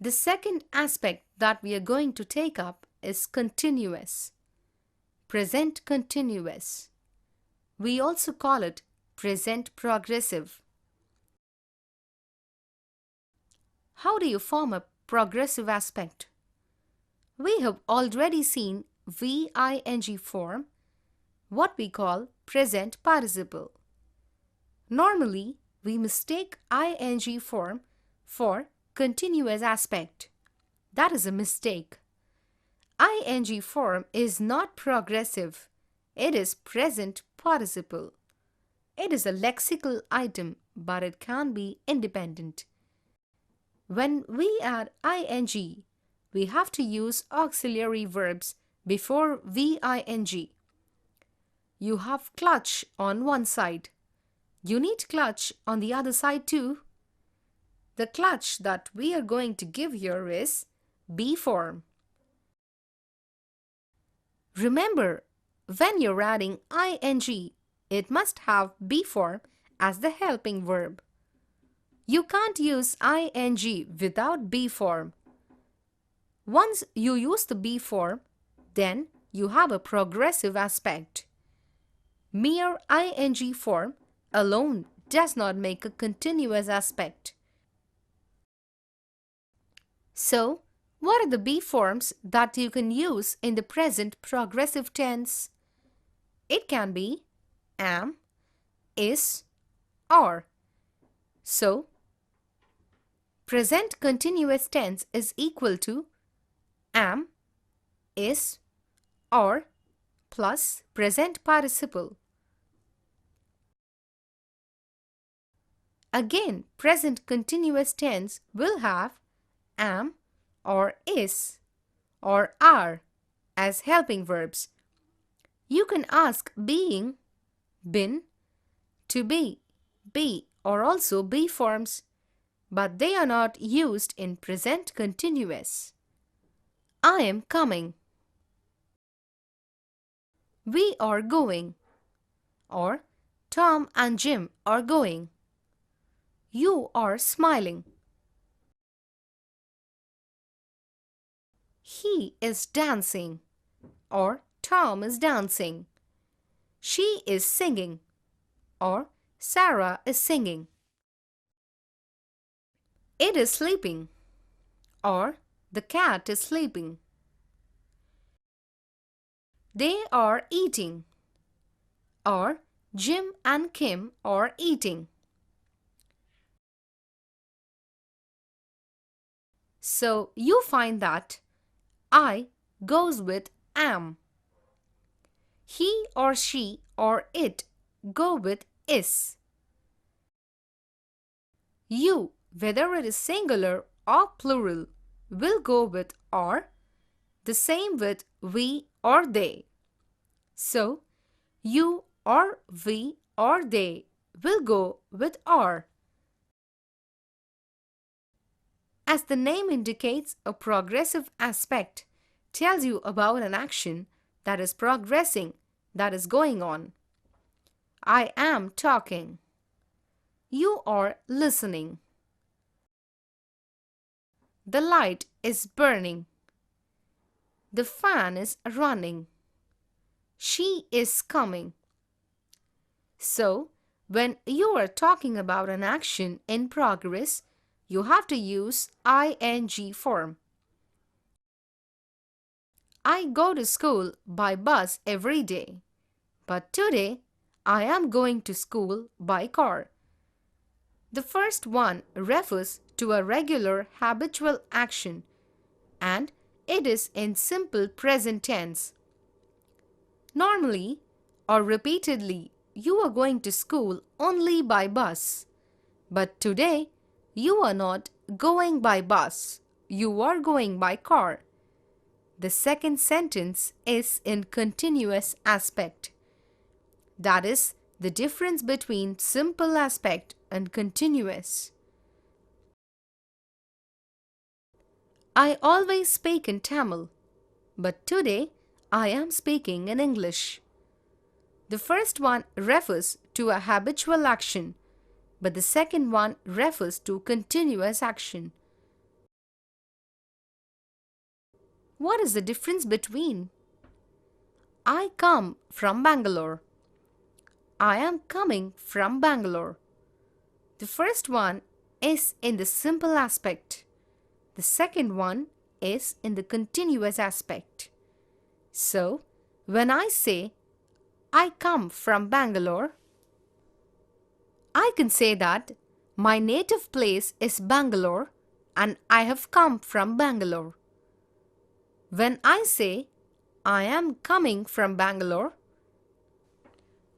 The second aspect that we are going to take up is continuous. Present continuous. We also call it present progressive. How do you form a progressive aspect? We have already seen VING form, what we call present participle. Normally, we mistake ing form for continuous aspect. That is a mistake. Ing form is not progressive. It is present participle. It is a lexical item, but it can be independent. When we add ing, we have to use auxiliary verbs before VING. You have clutch on one side. You need clutch on the other side too. The clutch that we are going to give here is be form. Remember, when you're adding ing, it must have be form as the helping verb. You can't use ing without be form. Once you use the be form, then you have a progressive aspect. Mere ing form alone does not make a continuous aspect. So, what are the be forms that you can use in the present progressive tense? It can be am, is, are. So, present continuous tense is equal to am, is, are plus present participle. Again, present continuous tense will have am or is or are as helping verbs. You can ask being, been, to be or also be forms, but they are not used in present continuous. I am coming. We are going, or Tom and Jim are going. You are smiling. He is dancing, or Tom is dancing. She is singing, or Sarah is singing. It is sleeping, or the cat is sleeping. They are eating, or Jim and Kim are eating. So you find that I goes with am. He or she or it go with is. You, whether it is singular or plural, will go with are. The same with we or they. So, you or we or they will go with are. As the name indicates, a progressive aspect tells you about an action that is progressing, that is going on. I am talking. You are listening. The light is burning. The fan is running. She is coming. So, when you are talking about an action in progress, you have to use ing form. I go to school by bus every day, but today I am going to school by car. The first one refers to a regular habitual action and it is in simple present tense. Normally or repeatedly, you are going to school only by bus, but today you are not going by bus, you are going by car. The second sentence is in continuous aspect. That is the difference between simple aspect and continuous. I always speak in Tamil, but today I am speaking in English. The first one refers to a habitual action, but the second one refers to continuous action. What is the difference between I come from Bangalore? I am coming from Bangalore. The first one is in the simple aspect. The second one is in the continuous aspect. So, when I say I come from Bangalore, I can say that my native place is Bangalore and I have come from Bangalore. When I say I am coming from Bangalore,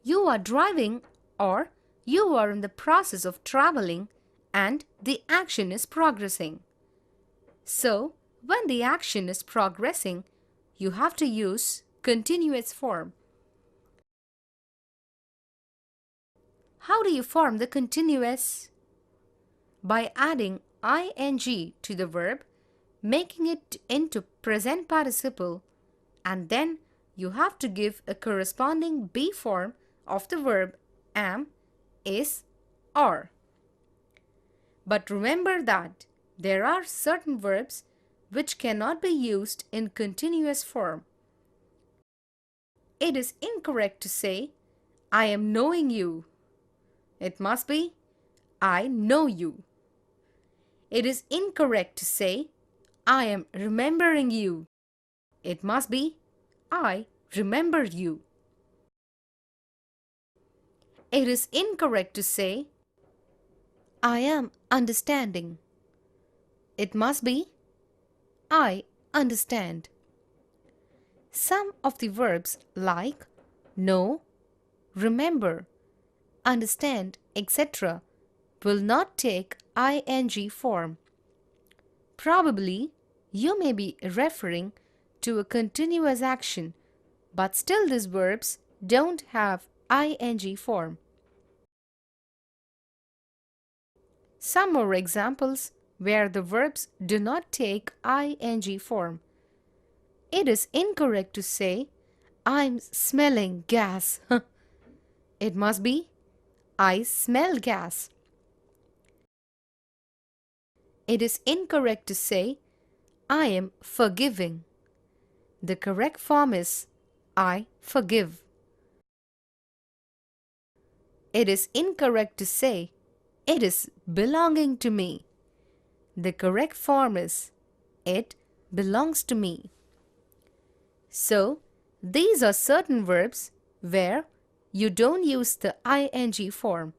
you are driving or you are in the process of traveling and the action is progressing. So, when the action is progressing, you have to use continuous form. How do you form the continuous? By adding ing to the verb, making it into present participle, and then you have to give a corresponding be form of the verb am, is, are. But remember that there are certain verbs which cannot be used in continuous form. It is incorrect to say, I am knowing you. It must be, I know you. It is incorrect to say, I am remembering you. It must be, I remember you. It is incorrect to say, I am understanding. It must be, I understand. Some of the verbs like know, remember, understand, etc. will not take ing form. Probably, you may be referring to a continuous action, but still these verbs don't have ing form. Some more examples where the verbs do not take ing form. It is incorrect to say, I'm smelling gas. It must be, I smell gas. It is incorrect to say, I am forgiving. The correct form is, I forgive. It is incorrect to say, it is belonging to me. The correct form is, it belongs to me. So, these are certain verbs where you don't use the ing form.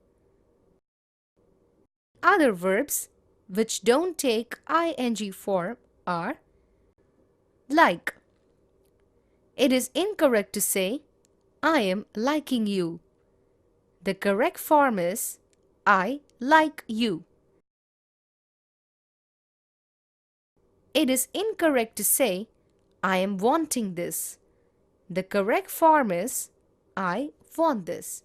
Other verbs which don't take ing form are like. It is incorrect to say, I am liking you. The correct form is, I like you. It is incorrect to say, I am wanting this. The correct form is, I want this.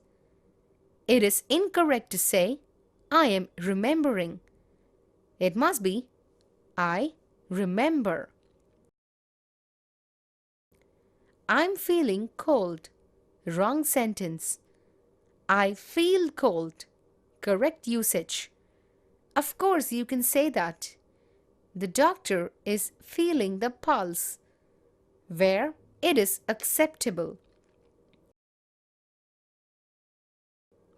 It is incorrect to say, I am remembering. It must be, I remember. I'm feeling cold. Wrong sentence. I feel cold. Correct usage. Of course, you can say that. The doctor is feeling the pulse, where it is acceptable.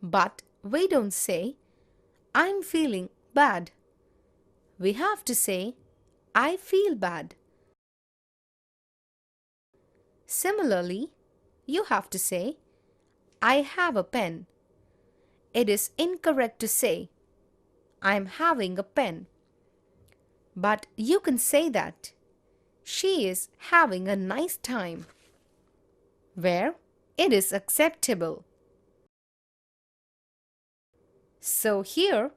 But we don't say, I'm feeling bad. We have to say, I feel bad. Similarly, you have to say, I have a pen. It is incorrect to say, I'm having a pen. But you can say that she is having a nice time, where it is acceptable. So here,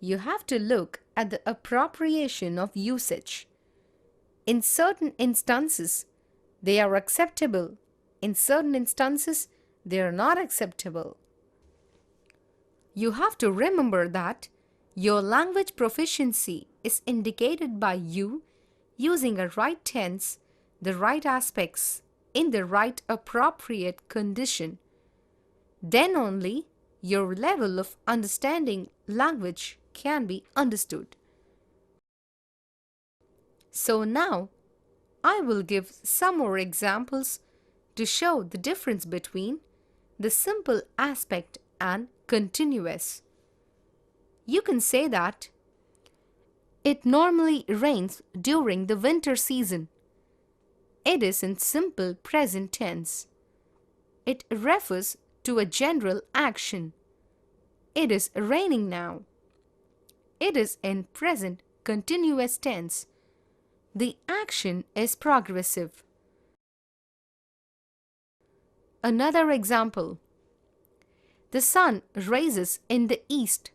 you have to look at the appropriation of usage. In certain instances, they are acceptable. In certain instances, they are not acceptable. You have to remember that your language proficiency is indicated by you using a right tense, the right aspects, in the right appropriate condition. Then only your level of understanding language can be understood. So now, I will give some more examples to show the difference between the simple aspect and continuous. You can say that it normally rains during the winter season. It is in simple present tense. It refers to a general action. It is raining now. It is in present continuous tense. The action is progressive. Another example. The sun rises in the east.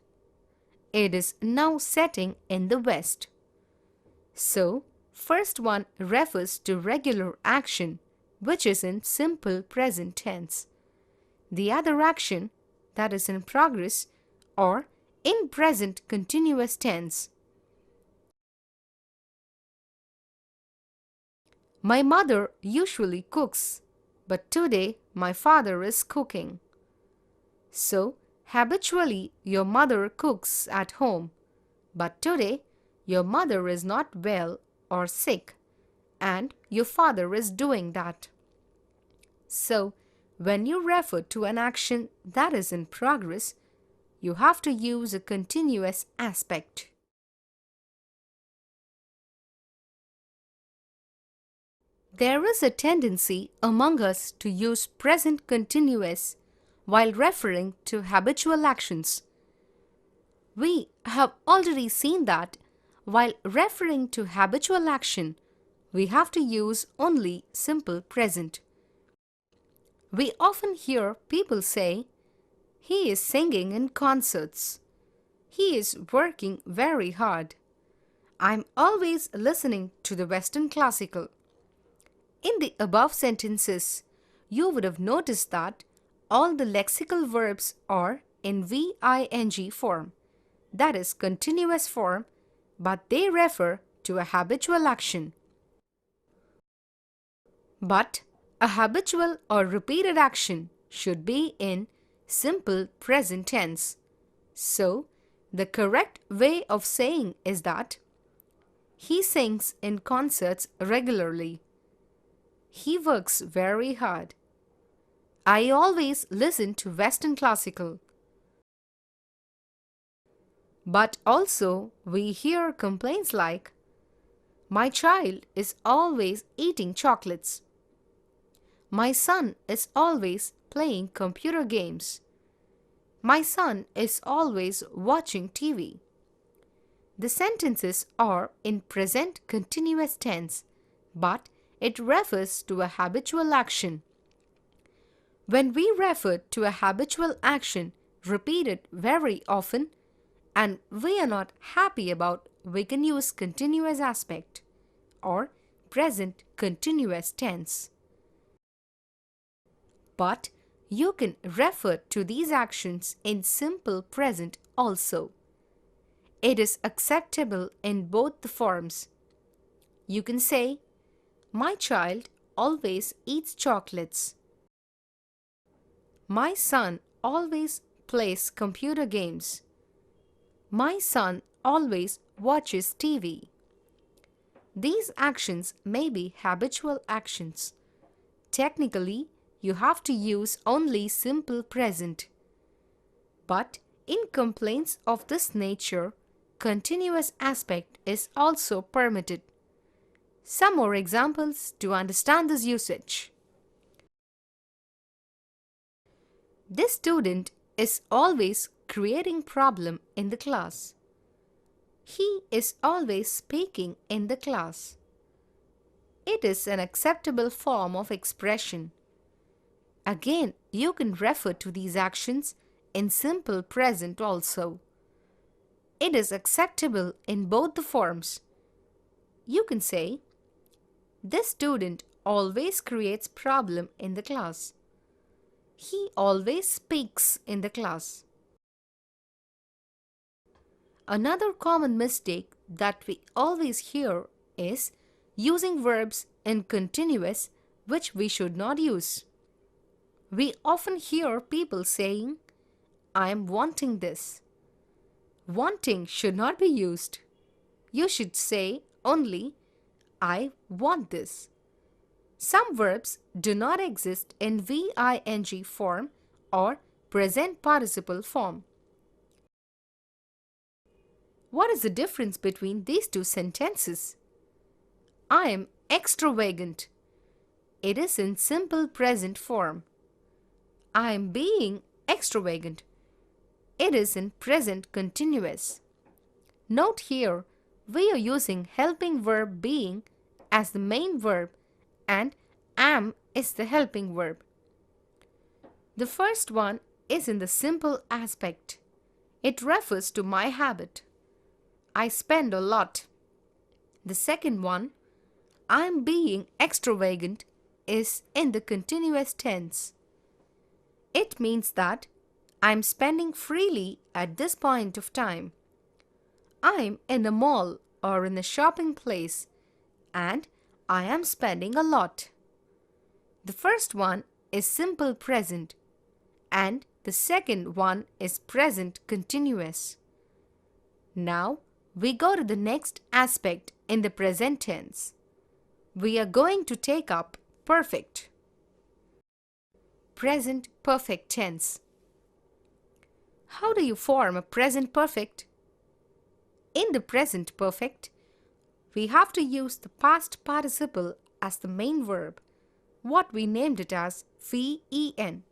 It is now setting in the west. So, first one refers to regular action, which is in simple present tense. The other action, that is in progress or in present continuous tense. My mother usually cooks, but today my father is cooking. So, habitually your mother cooks at home, but today your mother is not well or sick, and your father is doing that. So, when you refer to an action that is in progress, you have to use a continuous aspect. There is a tendency among us to use present continuous while referring to habitual actions. We have already seen that while referring to habitual action, we have to use only simple present. We often hear people say, "He is singing in concerts. He is working very hard. I'm always listening to the Western classical." In the above sentences, you would have noticed that all the lexical verbs are in VING form, that is continuous form, but they refer to a habitual action. But a habitual or repeated action should be in simple present tense. So, the correct way of saying is that he sings in concerts regularly. He works very hard. I always listen to Western classical. But also, we hear complaints like, "My child is always eating chocolates. My son is always playing computer games. My son is always watching TV." The sentences are in present continuous tense, but it refers to a habitual action. When we refer to a habitual action repeated very often and we are not happy about, we can use continuous aspect or present continuous tense. But you can refer to these actions in simple present also. It is acceptable in both the forms. You can say, "My child always eats chocolates. My son always plays computer games. My son always watches TV." These actions may be habitual actions. Technically, you have to use only simple present. But in complaints of this nature, continuous aspect is also permitted. Some more examples to understand this usage. This student is always creating problem in the class. He is always speaking in the class. It is an acceptable form of expression. Again, you can refer to these actions in simple present also. It is acceptable in both the forms. You can say, "This student always creates problem in the class. He always speaks in the class." Another common mistake that we always hear is using verbs in continuous which we should not use. We often hear people saying, "I am wanting this." Wanting should not be used. You should say only, I want this. Some verbs do not exist in VING form or present participle form. What is the difference between these two sentences? I am extravagant. It is in simple present form. I am being extravagant. It is in present continuous. Note here, we are using helping verb being as the main verb and am is the helping verb. The first one is in the simple aspect. It refers to my habit. I spend a lot. The second one, I am being extravagant, is in the continuous tense. It means that I am spending freely at this point of time. I am in a mall or in a shopping place and I am spending a lot. The first one is simple present and the second one is present continuous. Now we go to the next aspect in the present tense. We are going to take up perfect. Present perfect tense. How do you form a present perfect? In the present perfect, we have to use the past participle as the main verb, what we named it as VEN.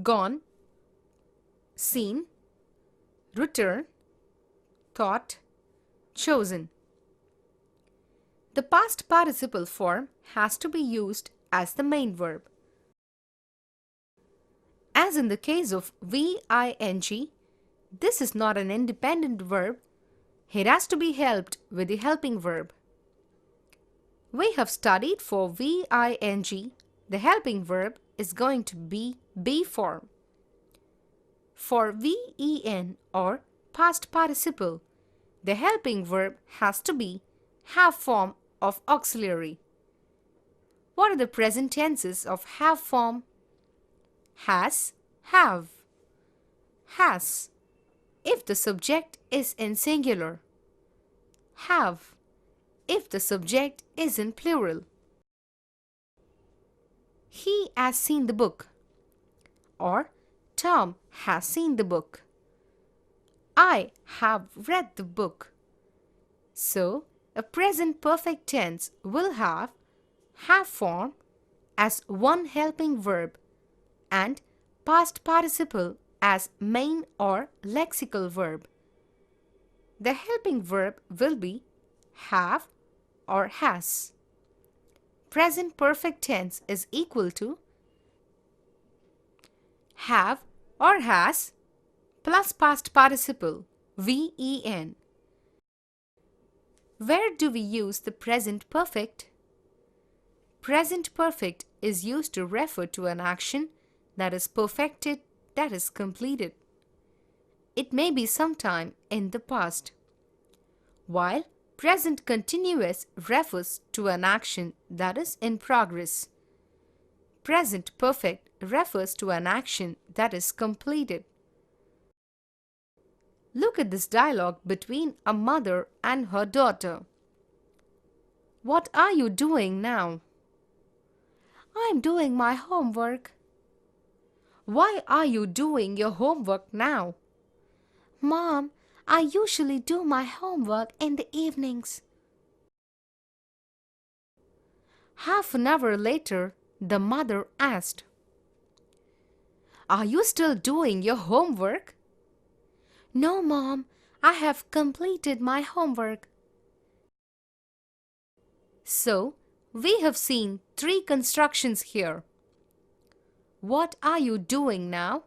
Gone, seen, return, thought, chosen. The past participle form has to be used as the main verb. As in the case of VING, this is not an independent verb. It has to be helped with the helping verb. We have studied for VING, the helping verb is going to be be form. For VEN or past participle, the helping verb has to be have form of auxiliary. What are the present tenses of have form? Has, have. Has, if the subject is in singular. Have, if the subject is in plural. He has seen the book. Or Tom has seen the book. I have read the book. So, a present perfect tense will have form as one helping verb and past participle as main or lexical verb. The helping verb will be have or has. Present perfect tense is equal to have or has plus past participle VEN. Where do we use the present perfect? Present perfect is used to refer to an action that is perfected, that is completed. It may be sometime in the past. While present continuous refers to an action that is in progress. Present perfect refers to an action that is completed. Look at this dialogue between a mother and her daughter. What are you doing now? I'm doing my homework. Why are you doing your homework now? Mom, I usually do my homework in the evenings. Half an hour later, the mother asked, Are you still doing your homework? No, Mom, I have completed my homework. So, we have seen three constructions here. What are you doing now?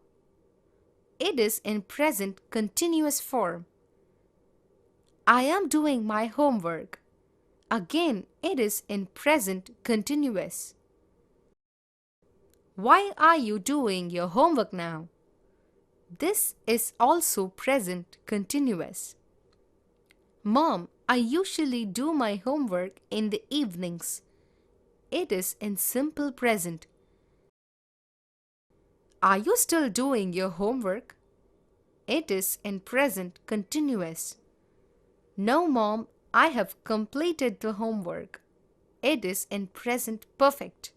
It is in present continuous form. I am doing my homework. Again, it is in present continuous. Why are you doing your homework now? This is also present continuous. Mom, I usually do my homework in the evenings. It is in simple present. Are you still doing your homework? It is in present continuous. No, Mom, I have completed the homework. It is in present perfect.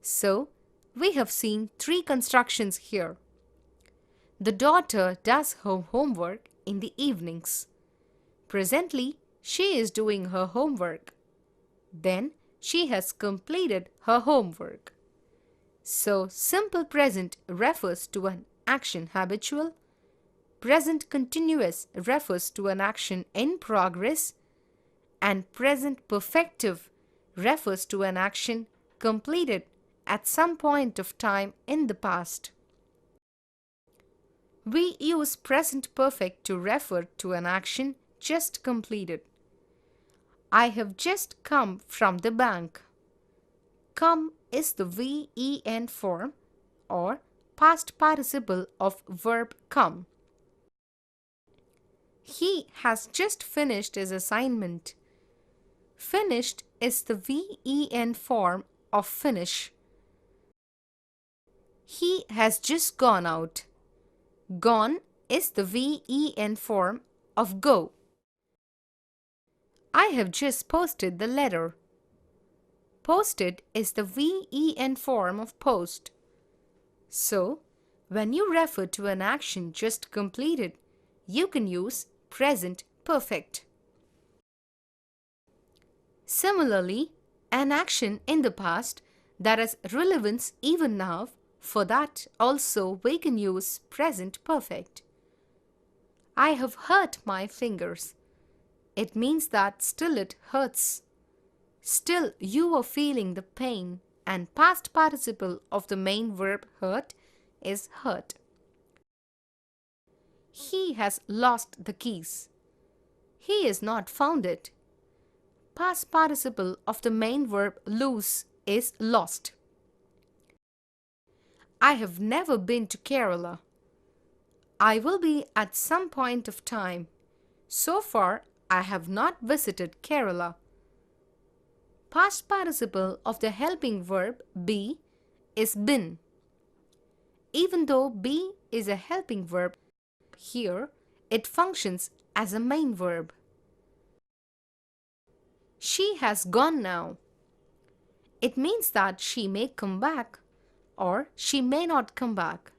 So, we have seen three constructions here. The daughter does her homework in the evenings. Presently, she is doing her homework. Then, she has completed her homework. So, simple present refers to an action habitual. Present continuous refers to an action in progress. And present perfective refers to an action completed at some point of time in the past. We use present perfect to refer to an action just completed. I have just come from the bank. Come is the VEN form or past participle of verb come. He has just finished his assignment. Finished is the VEN form of finish. He has just gone out. Gone is the VEN form of go. I have just posted the letter. Posted is the VEN form of post. So, when you refer to an action just completed, you can use present perfect. Similarly, an action in the past that has relevance even now, for that also we can use present perfect. I have hurt my fingers. It means that still it hurts. Still you are feeling the pain, and past participle of the main verb hurt is hurt. He has lost the keys. He has not found it. Past participle of the main verb lose is lost. I have never been to Kerala. I will be at some point of time. So far, I have not visited Kerala. Past participle of the helping verb be is been. Even though be is a helping verb, here it functions as a main verb. She has gone now. It means that she may come back or she may not come back.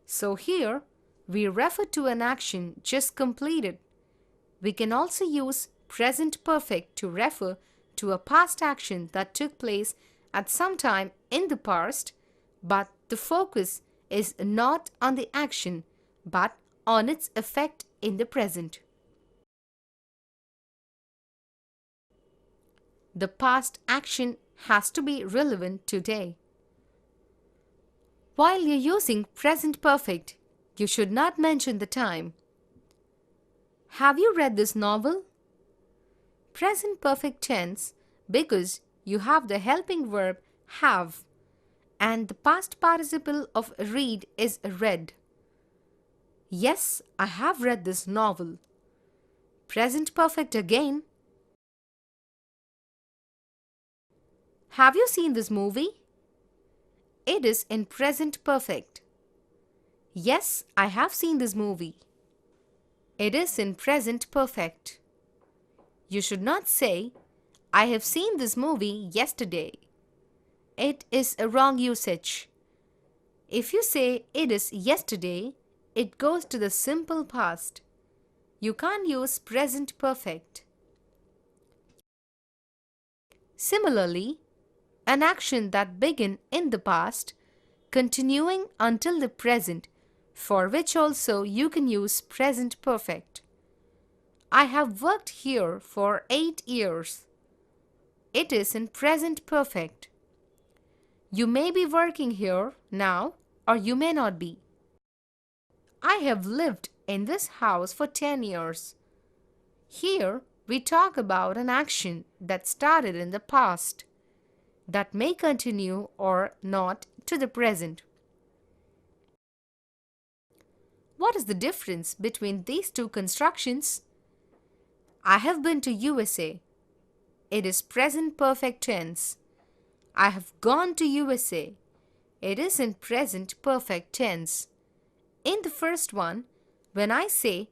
So here we refer to an action just completed. We can also use present perfect to refer to a past action that took place at some time in the past, but the focus is not on the action but on its effect in the present. The past action has to be relevant today. While you're using present perfect, you should not mention the time. Have you read this novel? Present perfect tense because you have the helping verb have and the past participle of read is read. Yes, I have read this novel. Present perfect again. Have you seen this movie? It is in present perfect. Yes, I have seen this movie. It is in present perfect. You should not say, I have seen this movie yesterday. It is a wrong usage. If you say it is yesterday, it goes to the simple past. You can't use present perfect. Similarly, an action that began in the past, continuing until the present, for which also you can use present perfect. I have worked here for 8 years. It is in present perfect. You may be working here now or you may not be. I have lived in this house for 10 years. Here we talk about an action that started in the past, that may continue or not to the present. What is the difference between these two constructions? I have been to USA. It is present perfect tense. I have gone to USA. It is in present perfect tense. In the first one, when I say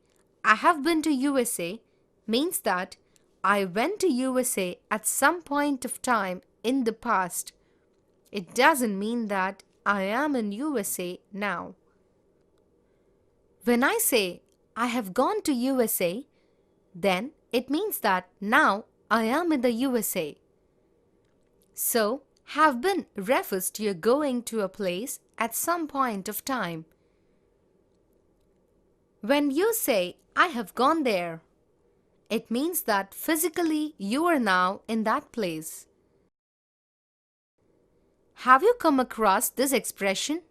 I have been to USA means that I went to USA at some point of time in the past. It doesn't mean that I am in USA now. When I say I have gone to USA, then it means that now I am in the USA. So, have been refers to your going to a place at some point of time. When you say I have gone there, it means that physically you are now in that place. Have you come across this expression?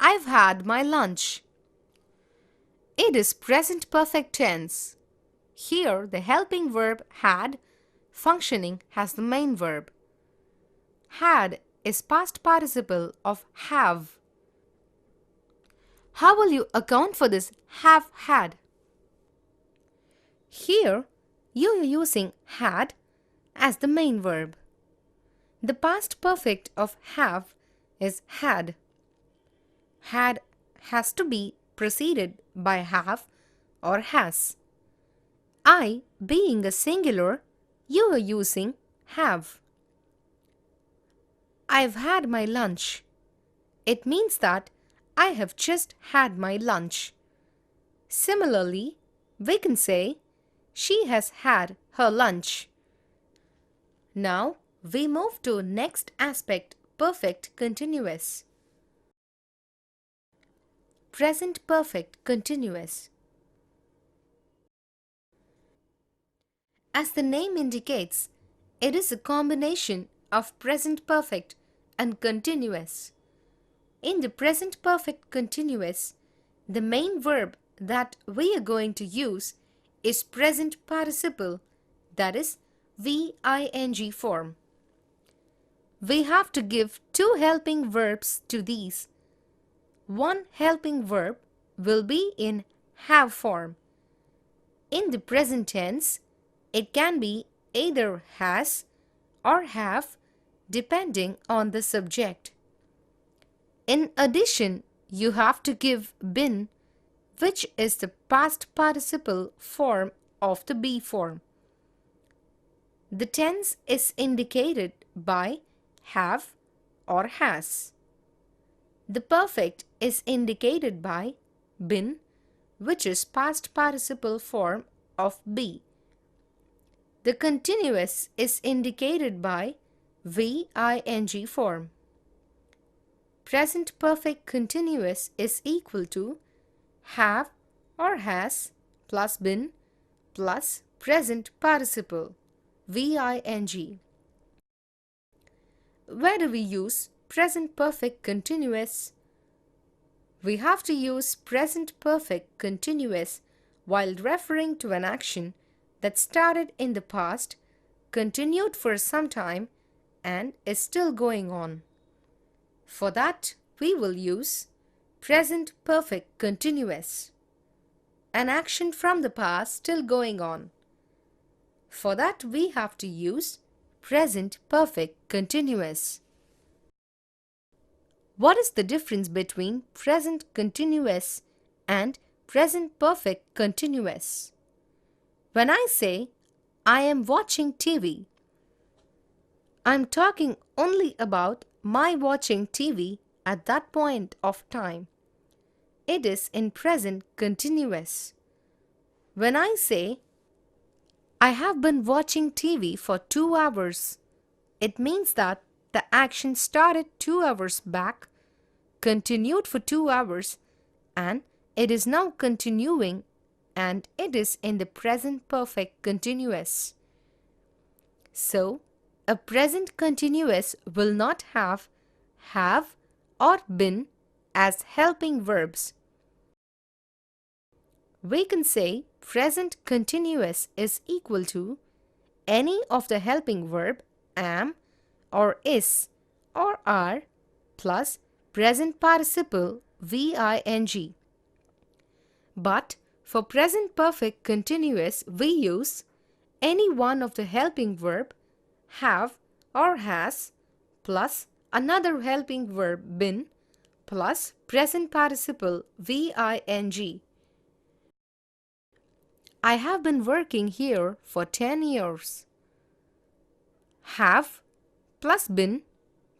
I've had my lunch. It is present perfect tense. Here the helping verb had functioning as the main verb. Had is past participle of have. How will you account for this have had? Here you are using had as the main verb. The past perfect of have is had. Had has to be preceded by have or has. I being a singular, you are using have. I've had my lunch. It means that I have just had my lunch. Similarly, we can say she has had her lunch. Now we move to next aspect, perfect continuous. Present perfect continuous. As the name indicates, it is a combination of present perfect and continuous. In the present perfect continuous, the main verb that we are going to use is present participle, that is VING form. We have to give two helping verbs to these. One helping verb will be in have form. In the present tense, it can be either has or have depending on the subject. In addition, you have to give been, which is the past participle form of the be form. The tense is indicated by have or has. The perfect is indicated by been, which is past participle form of be. The continuous is indicated by VING form. Present perfect continuous is equal to have or has plus been plus present participle VING. Where do we use present perfect continuous? We have to use present perfect continuous while referring to an action that started in the past, continued for some time, and is still going on. For that, we will use present perfect continuous. An action from the past still going on. For that, we have to use present perfect continuous. What is the difference between present continuous and present perfect continuous? When I say, I am watching TV, I am talking only about my watching TV at that point of time. It is in present continuous. When I say, I have been watching TV for 2 hours, it means that the action started 2 hours back, continued for 2 hours, and it is now continuing, and it is in the present perfect continuous. So, a present continuous will not have or been as helping verbs. We can say present continuous is equal to any of the helping verb am or is or are plus present participle VING. But for present perfect continuous, we use any one of the helping verb have or has plus another helping verb been plus present participle VING. I have been working here for 10 years. Have plus been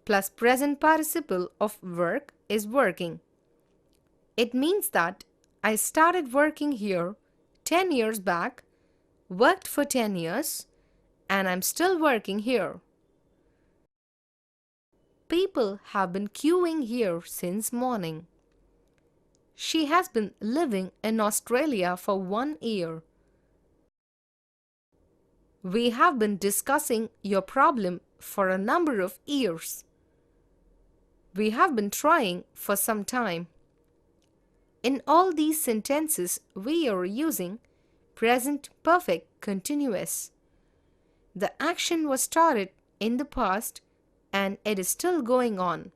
plus present participle of work is working. It means that I started working here 10 years back, worked for 10 years, and I'm still working here. People have been queuing here since morning. She has been living in Australia for 1 year. We have been discussing your problem for a number of years. We have been trying for some time. In all these sentences, we are using present perfect continuous. The action was started in the past and it is still going on.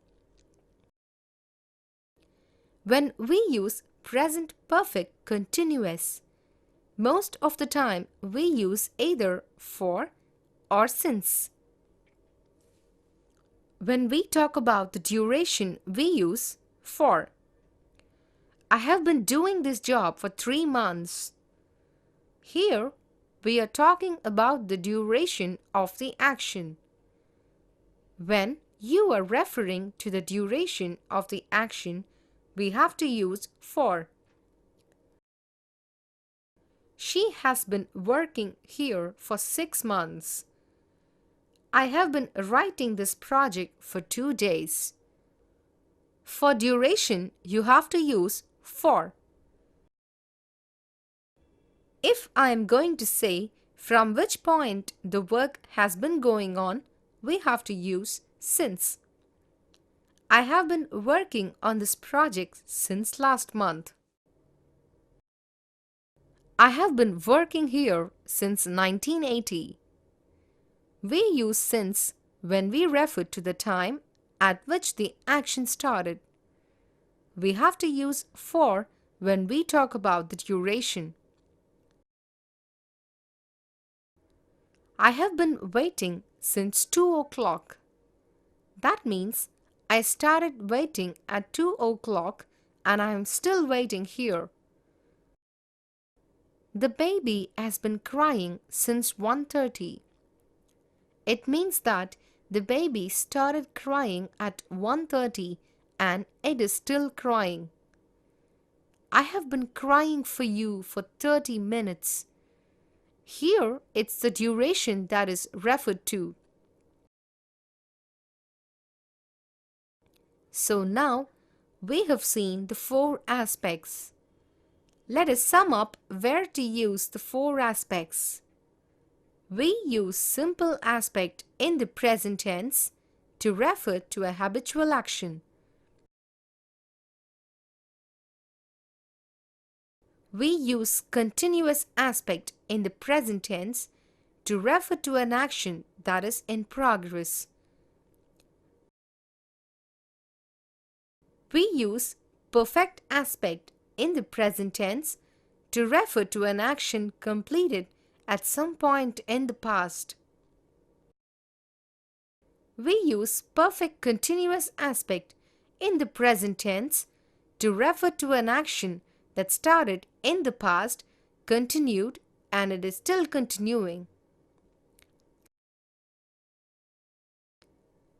When we use present perfect continuous, most of the time we use either for or since. When we talk about the duration, we use for. I have been doing this job for 3 months. Here, we are talking about the duration of the action. When you are referring to the duration of the action, we have to use for. She has been working here for 6 months. I have been writing this project for 2 days. For duration, you have to use for. If I am going to say from which point the work has been going on, we have to use since. I have been working on this project since last month. I have been working here since 1980. We use since when we refer to the time at which the action started. We have to use for when we talk about the duration. I have been waiting since 2 o'clock. That means I started waiting at 2 o'clock and I am still waiting here. The baby has been crying since 1:30. It means that the baby started crying at 1:30 and it is still crying. I have been crying for you for 30 minutes. Here, it's the duration that is referred to. So now, we have seen the 4 aspects. Let us sum up where to use the 4 aspects. We use simple aspect in the present tense to refer to a habitual action. We use continuous aspect in the present tense to refer to an action that is in progress. We use perfect aspect in the present tense to refer to an action completed at some point in the past. We use perfect continuous aspect in the present tense to refer to an action that started in the past, continued, and it is still continuing.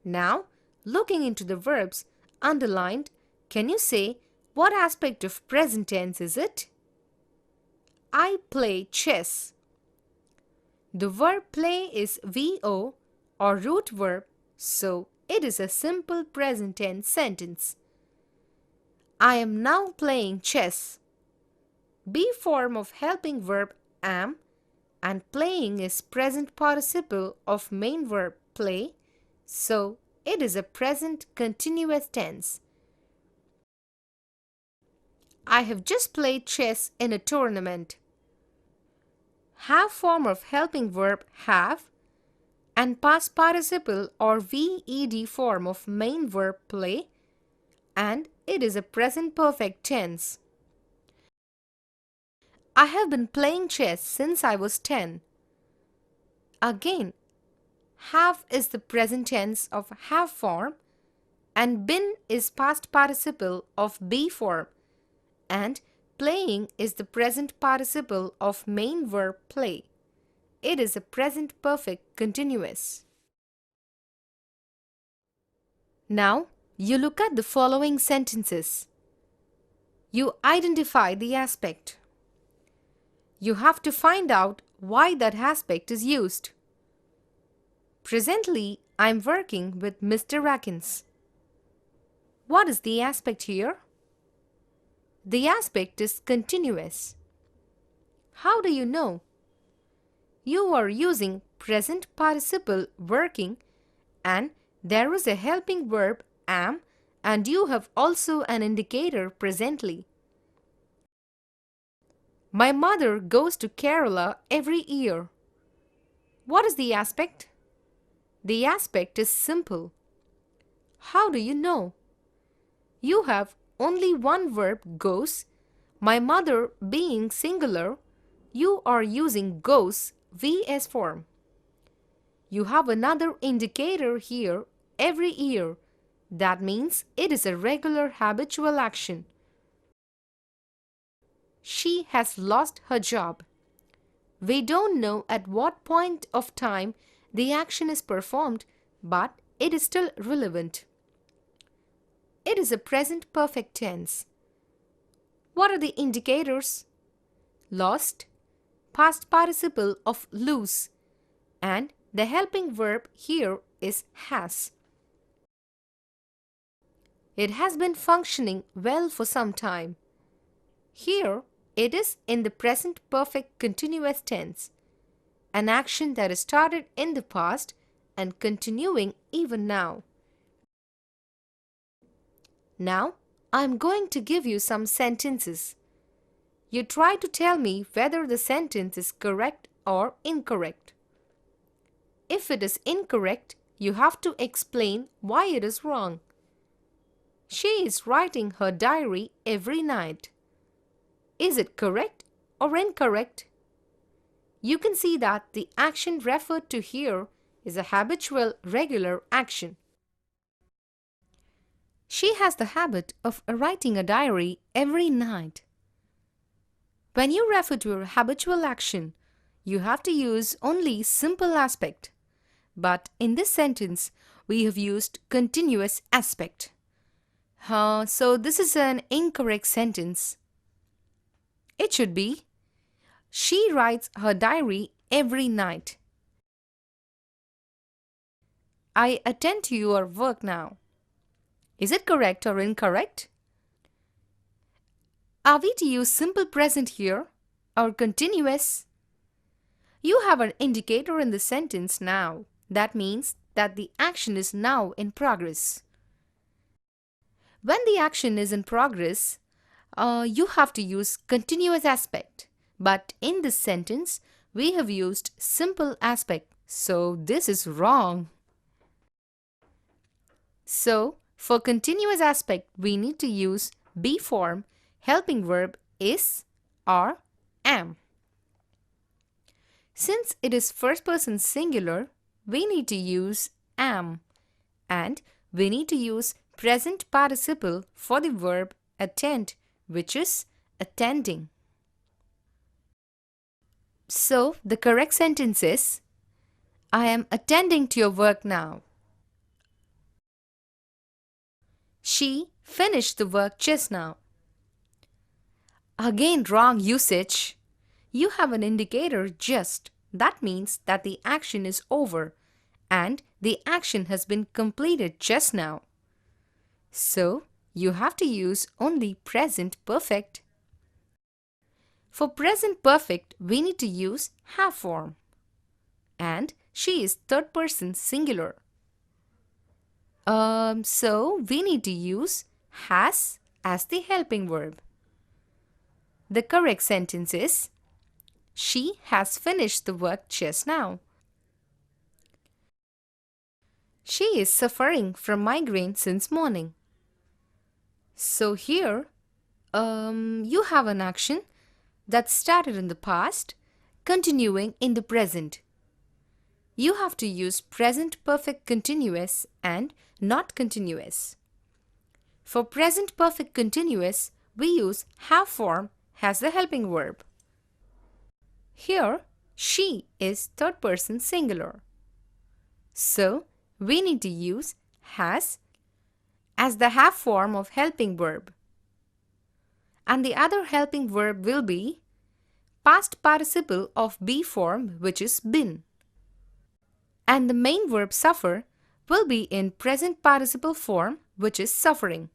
Now, looking into the verbs underlined, can you say what aspect of present tense is it? I play chess. The verb play is VO or root verb, so it is a simple present tense sentence. I am now playing chess. Be form of helping verb am and playing is present participle of main verb play, so it is a present continuous tense. I have just played chess in a tournament. Have form of helping verb have and past participle or VED form of main verb play, and it is a present perfect tense. I have been playing chess since I was 10. Again, have is the present tense of have form and been is past participle of be form, and Playing is the present participle of main verb play. It is a present perfect continuous. Now, you look at the following sentences. You identify the aspect. You have to find out why that aspect is used. Presently, I am working with Mr. Rackins. What is the aspect here? The aspect is continuous. How do you know? You are using present participle working and there is a helping verb am and you have also an indicator presently. My mother goes to Kerala every year. What is the aspect? The aspect is simple. How do you know? You have only one verb goes. My mother being singular, you are using goes VS form. You have another indicator here every year. That means it is a regular habitual action. She has lost her job. We don't know at what point of time the action is performed, but it is still relevant. It is a present perfect tense. What are the indicators? Lost, past participle of lose, and the helping verb here is has. It has been functioning well for some time. Here, it is in the present perfect continuous tense, an action that is started in the past and continuing even now. Now, I am going to give you some sentences. You try to tell me whether the sentence is correct or incorrect. If it is incorrect, you have to explain why it is wrong. She is writing her diary every night. Is it correct or incorrect? You can see that the action referred to here is a habitual regular action. She has the habit of writing a diary every night. When you refer to a habitual action, you have to use only simple aspect. But in this sentence, we have used continuous aspect. So this is an incorrect sentence. It should be, she writes her diary every night. I attend to your work now. Is it correct or incorrect? Are we to use simple present here or continuous? You have an indicator in the sentence now. That means that the action is now in progress. When the action is in progress, you have to use continuous aspect. But in this sentence, we have used simple aspect. So this is wrong. So for continuous aspect, we need to use be form, helping verb is, are, am. Since it is first person singular, we need to use am. And we need to use present participle for the verb attend, which is attending. So the correct sentence is, I am attending to your work now. She finished the work just now. Again, wrong usage. You have an indicator just. That means that the action is over and the action has been completed just now. So, you have to use only present perfect. For present perfect, we need to use have form. And she is third person singular. So, we need to use has as the helping verb. The correct sentence is, she has finished the work just now. She is suffering from migraine since morning. So here, you have an action that started in the past, continuing in the present. You have to use present perfect continuous and not continuous. For present perfect continuous, we use have form, has the helping verb. Here, she is third person singular. So, we need to use has as the have form of helping verb. And the other helping verb will be past participle of be form, which is been. And the main verb suffer will be in present participle form, which is suffering.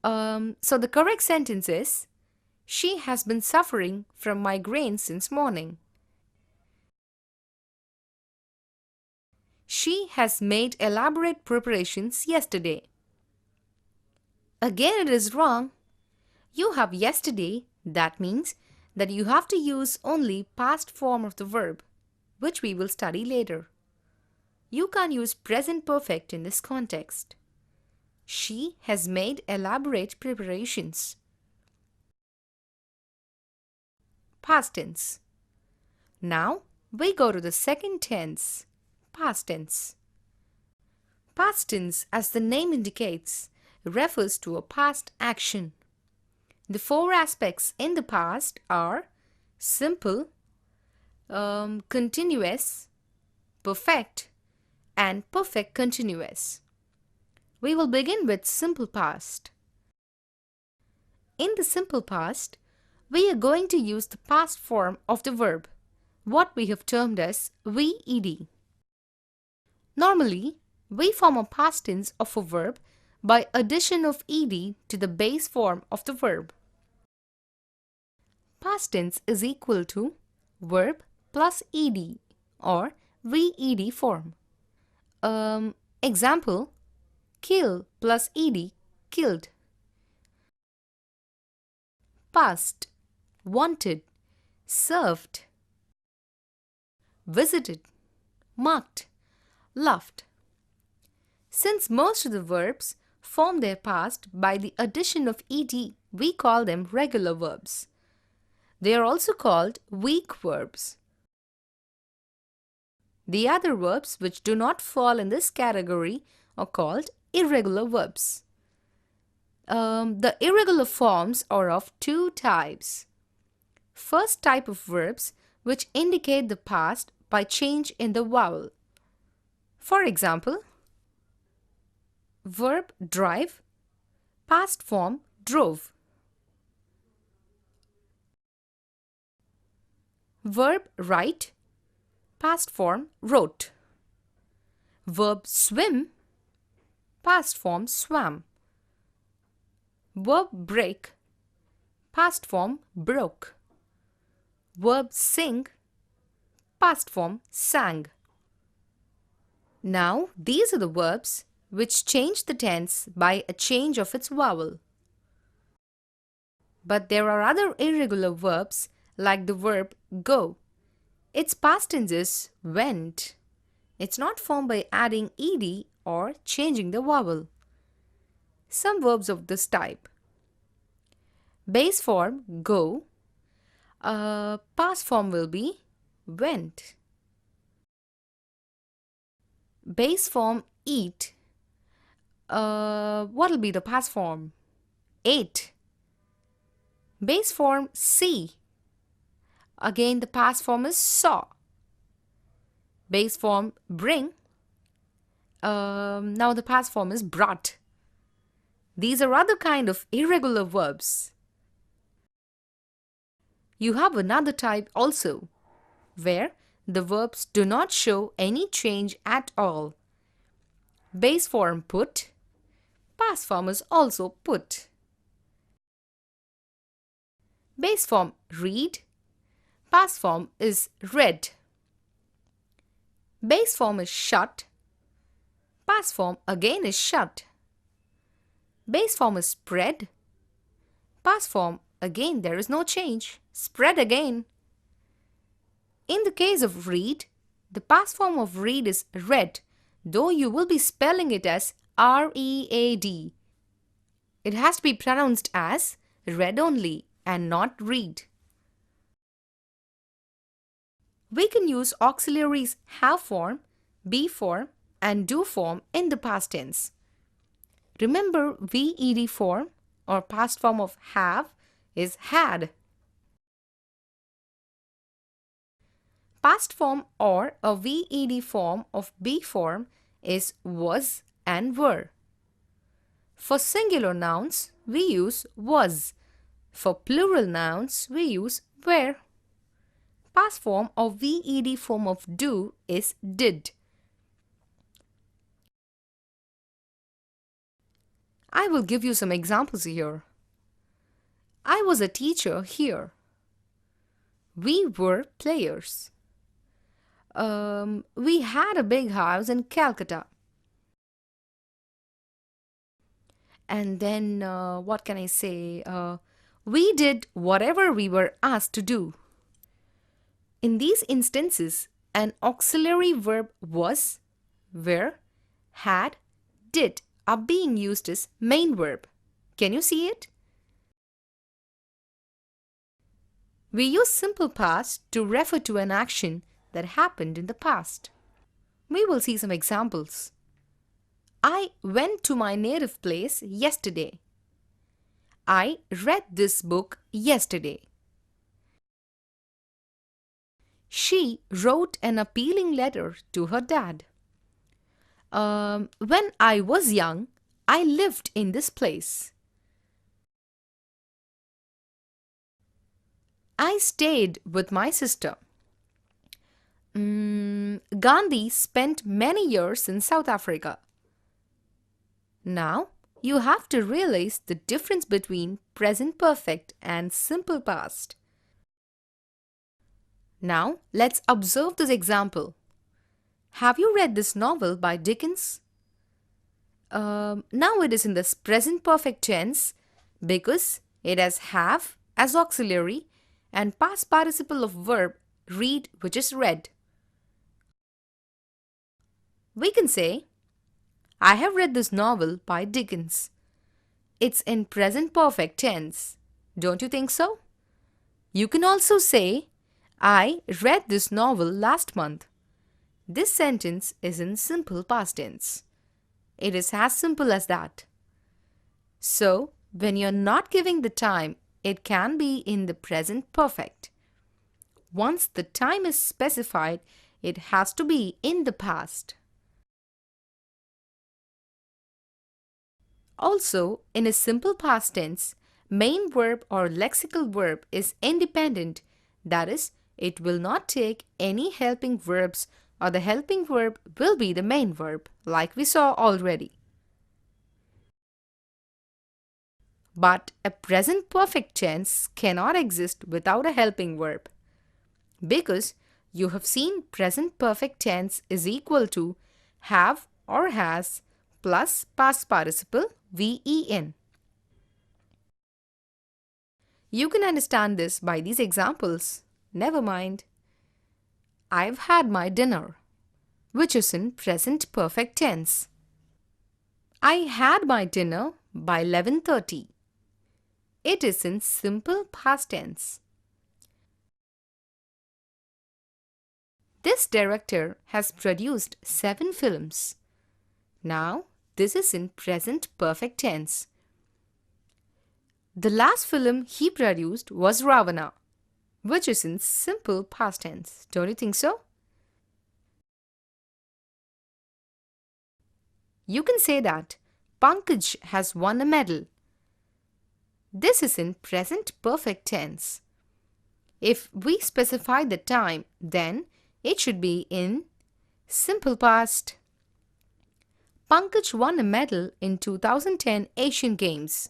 So the correct sentence is, she has been suffering from migraine since morning. She has made elaborate preparations yesterday. Again, it is wrong. You have yesterday. That means that you have to use only past form of the verb, which we will study later. You can't use present perfect in this context. She has made elaborate preparations. Past tense. Now we go to the second tense, past tense. Past tense, as the name indicates, refers to a past action. The four aspects in the past are simple, continuous, perfect, and perfect continuous. We will begin with simple past. In the simple past, we are going to use the past form of the verb, what we have termed as VED. Normally, we form a past tense of a verb by addition of ed to the base form of the verb. Past tense is equal to verb plus ed or VED form. Example, kill plus ed, killed. Past, wanted, served, visited, marked, loved. Since most of the verbs form their past by the addition of ed, we call them regular verbs. They are also called weak verbs. The other verbs which do not fall in this category are called irregular verbs. The irregular forms are of two types. First type of verbs which indicate the past by change in the vowel. For example, verb drive, past form drove. Verb write, past form wrote. Verb swim, past form swam. Verb break, past form broke. Verb sing, past form sang. Now, these are the verbs which change the tense by a change of its vowel. But there are other irregular verbs like the verb go. Its past tense is went. It's not formed by adding ed or changing the vowel. Some verbs of this type. Base form go. Past form will be went. Base form eat. What will be the past form? Ate. Base form see. Again, the past form is saw. Base form bring. Now the past form is brought. These are other kind of irregular verbs. You have another type also, where the verbs do not show any change at all. Base form put. Past form is also put. Base form read. Past form is read. Base form is shut. Past form again is shut. Base form is spread. Past form again there is no change. Spread again. In the case of read, the past form of read is read, though you will be spelling it as R-E-A-D. It has to be pronounced as read only and not read. We can use auxiliaries have form, be form, and do form in the past tense. Remember VED form or past form of have is had. Past form or a VED form of be form is was and were. For singular nouns, we use was. For plural nouns, we use were. Past form or VED form of do is did. I will give you some examples here. I was a teacher here. We were players. We had a big house in Calcutta. And then, what can I say? We did whatever we were asked to do. In these instances, an auxiliary verb was, were, had, did are being used as main verb. Can you see it? We use simple past to refer to an action that happened in the past. We will see some examples. I went to my native place yesterday. I read this book yesterday. She wrote an appealing letter to her dad. When I was young, I lived in this place. I stayed with my sister. Gandhi spent many years in South Africa. Now, you have to realize the difference between present perfect and simple past. Now, let's observe this example. Have you read this novel by Dickens? Now it is in the present perfect tense because it has have as auxiliary and past participle of verb read, which is read. We can say, I have read this novel by Dickens. It's in present perfect tense. Don't you think so? You can also say, I read this novel last month. This sentence is in simple past tense. It is as simple as that. So, when you're not giving the time, it can be in the present perfect. Once the time is specified, it has to be in the past. Also, in a simple past tense, main verb or lexical verb is independent. That is, it will not take any helping verbs or the helping verb will be the main verb, like we saw already. But a present perfect tense cannot exist without a helping verb. Because you have seen present perfect tense is equal to have or has plus past participle VEN. You can understand this by these examples. Never mind. I've had my dinner, which is in present perfect tense. I had my dinner by 11:30. It is in simple past tense. This director has produced 7 films. Now, this is in present perfect tense. The last film he produced was Ravana, which is in simple past tense. Don't you think so? You can say that Pankaj has won a medal. This is in present perfect tense. If we specify the time, then it should be in simple past. Pankaj won a medal in 2010 Asian Games.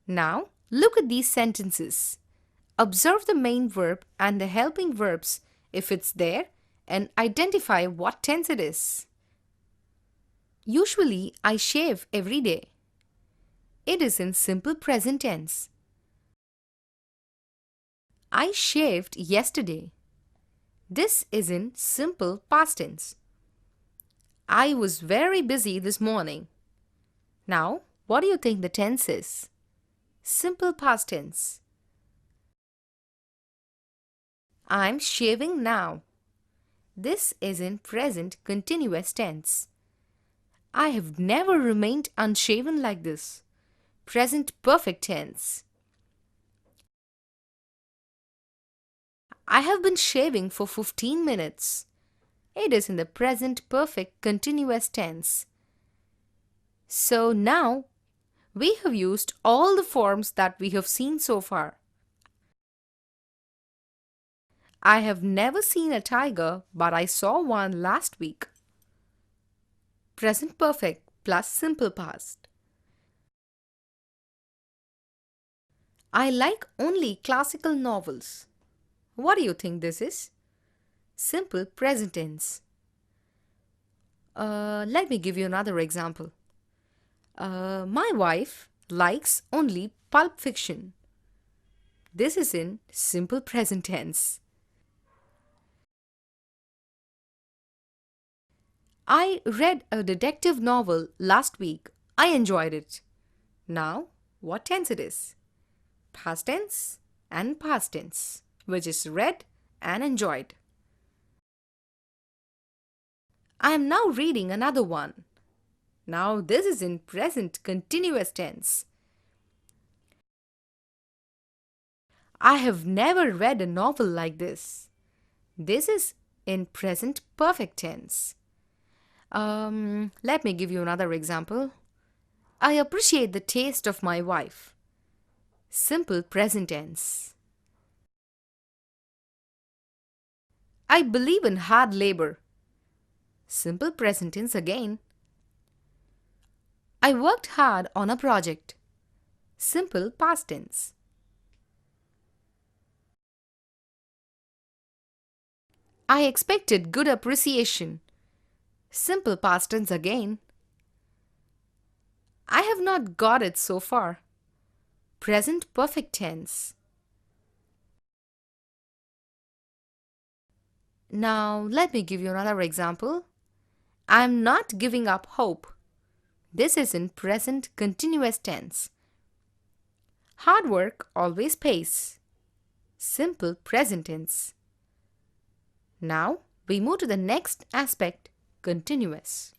Now, look at these sentences. Observe the main verb and the helping verbs if it's there and identify what tense it is. Usually, I shave every day. It is in simple present tense. I shaved yesterday. This is in simple past tense. I was very busy this morning. Now, what do you think the tense is? Simple past tense. I'm shaving now. This is in present continuous tense. I have never remained unshaven like this. Present perfect tense. I have been shaving for 15 minutes. It is in the present perfect continuous tense. So now we have used all the forms that we have seen so far. I have never seen a tiger, but I saw one last week. Present perfect plus simple past. I like only classical novels. What do you think this is? Simple present tense. Let me give you another example. My wife likes only pulp fiction. This is in simple present tense. I read a detective novel last week. I enjoyed it. Now, what tense it is? Past tense and past tense, which is read and enjoyed. I am now reading another one. Now this is in present continuous tense. I have never read a novel like this. This is in present perfect tense. Let me give you another example. I appreciate the taste of my wife. Simple present tense. I believe in hard labor. Simple present tense again. I worked hard on a project. Simple past tense. I expected good appreciation. Simple past tense again. I have not got it so far. Present perfect tense. Now, let me give you another example. I am not giving up hope. This is in present continuous tense. Hard work always pays. Simple present tense. Now, we move to the next aspect, continuous.